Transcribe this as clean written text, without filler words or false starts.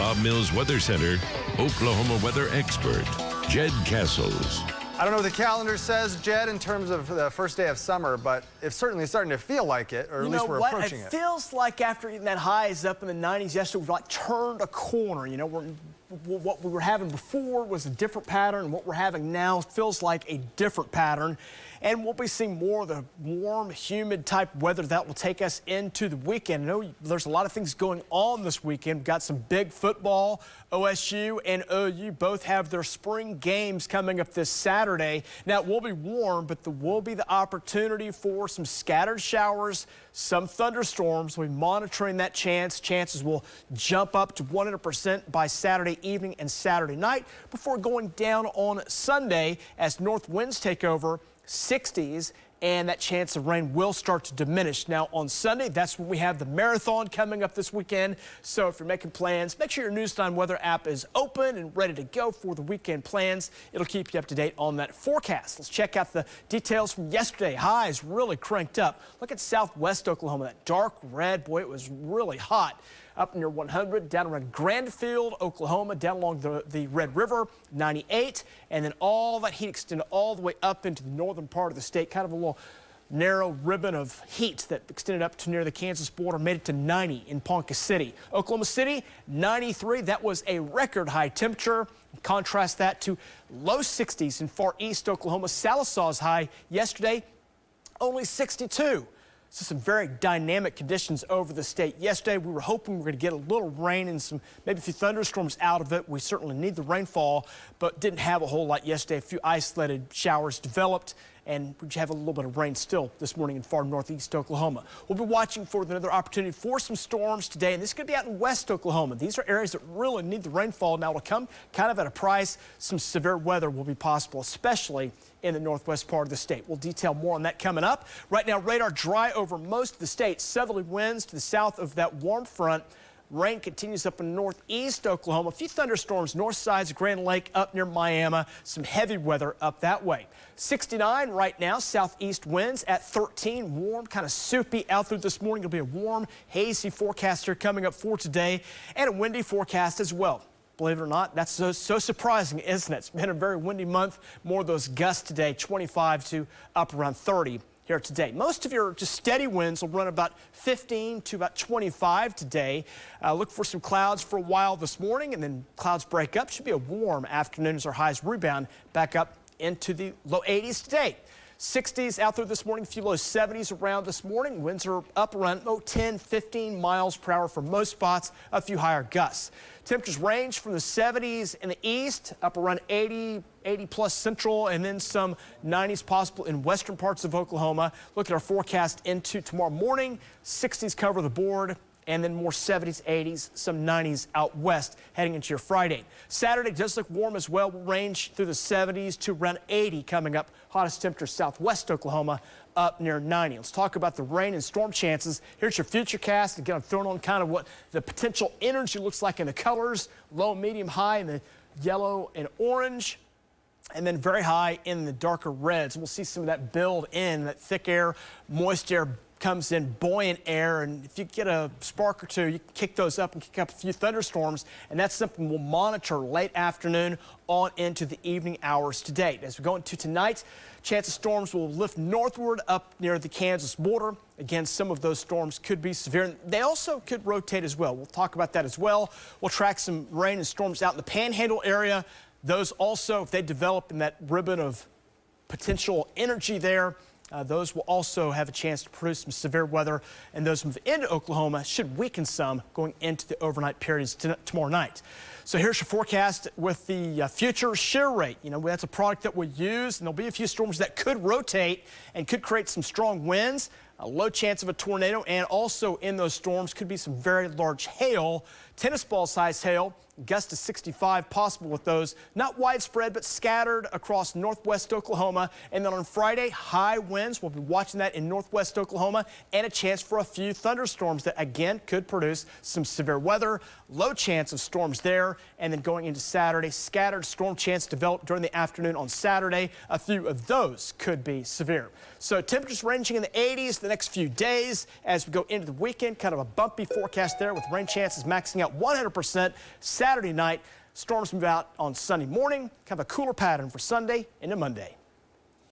Bob Mills Weather Center, Oklahoma weather expert, Jed Castles. I don't know what the calendar says, Jed, in terms of the first day of summer, but it's certainly starting to feel like it, or at least we're approaching it. It feels like after eating that highs up in the 90s yesterday, we've like turned a corner. You know, what we were having before was a different pattern. What we're having now feels like a different pattern. And we'll be seeing more of the warm, humid type weather that will take us into the weekend. I know there's a lot of things going on this weekend. We've got some big football. OSU and OU both have their spring games coming up this Saturday. Now, it will be warm, but there will be the opportunity for some scattered showers, some thunderstorms. We'll be monitoring that chance. Chances will jump up to 100% by Saturday evening and Saturday night before going down on Sunday as north winds take over. 60s, and that chance of rain will start to diminish. Now on Sunday, that's when we have the marathon coming up this weekend. So if you're making plans, make sure your News 9 weather app is open and ready to go for the weekend plans. It'll keep you up to date on that forecast. Let's check out the details from yesterday. Highs really cranked up. Look at southwest Oklahoma, that dark red. Boy, it was really hot. Up near 100, down around Grandfield, Oklahoma, down along the Red River, 98, and then all that heat extended all the way up into the northern part of the state, kind of a little narrow ribbon of heat that extended up to near the Kansas border, made it to 90 in Ponca City. Oklahoma City, 93, that was a record high temperature. Contrast that to low 60s in far east Oklahoma. Sallisaws high yesterday, only 62. So some very dynamic conditions over the state. Yesterday, we were hoping we were going to get a little rain and maybe a few thunderstorms out of it. We certainly need the rainfall, but didn't have a whole lot yesterday. A few isolated showers developed, and we have a little bit of rain still this morning in far northeast Oklahoma. We'll be watching for another opportunity for some storms today, and this is going to be out in west Oklahoma. These are areas that really need the rainfall. Now, it'll come kind of at a price. Some severe weather will be possible, especially in the northwest part of the state. We'll detail more on that coming up. Right now, radar dry over most of the state. Southerly winds to the south of that warm front. Rain continues up in northeast Oklahoma. A few thunderstorms north sides of Grand Lake up near Miami. Some heavy weather up that way. 69 right now. Southeast winds at 13. Warm, kind of soupy out through this morning. It'll be a warm, hazy forecast here coming up for today, and a windy forecast as well. Believe it or not, that's so surprising, isn't it? It's been a very windy month. More of those gusts today, 25 to up around 30 here today. Most of your just steady winds will run about 15 to about 25 today. Look for some clouds for a while this morning, and then clouds break up. Should be a warm afternoon as our highs rebound back up into the low 80s today. 60s out there this morning, a few low 70s around this morning. Winds are up around 10, 15 miles per hour for most spots, a few higher gusts. Temperatures range from the 70s in the east, up around 80 plus central, and then some 90s possible in western parts of Oklahoma. Look at our forecast into tomorrow morning. 60s cover the board, and then more 70s, 80s, some 90s out west heading into your Friday. Saturday does look warm as well. We'll range through the 70s to around 80 coming up. Hottest temperature southwest Oklahoma up near 90. Let's talk about the rain and storm chances. Here's your futurecast. Again, I'm throwing on kind of what the potential energy looks like in the colors. Low, medium, high in the yellow and orange, and then very high in the darker reds. We'll see some of that build in, that thick air, moist air comes in, buoyant air, and if you get a spark or two, you can kick those up and kick up a few thunderstorms, and that's something we'll monitor late afternoon on into the evening hours today. As we go into tonight, chance of storms will lift northward up near the Kansas border. Again, some of those storms could be severe, and they also could rotate as well. We'll talk about that as well. We'll track some rain and storms out in the Panhandle area. Those also, if they develop in that ribbon of potential energy there, those will also have a chance to produce some severe weather, and those move into Oklahoma should weaken some going into the overnight periods tomorrow night. So here's your forecast with the future shear rate. You know, that's a product that we use, and there'll be a few storms that could rotate and could create some strong winds. A low chance of a tornado, and also in those storms could be some very large hail, tennis ball size hail, gusts to 65 possible with those. Not widespread, but scattered across northwest Oklahoma. And then on Friday, high winds. We'll be watching that in northwest Oklahoma, and a chance for a few thunderstorms that again could produce some severe weather. Low chance of storms there. And then going into Saturday, scattered storm chance developed during the afternoon on Saturday. A few of those could be severe. So temperatures ranging in the 80s the next few days as we go into the weekend. Kind of a bumpy forecast there with rain chances maxing out up 100% Saturday night. Storms move out on Sunday morning. Kind of a cooler pattern for Sunday into Monday.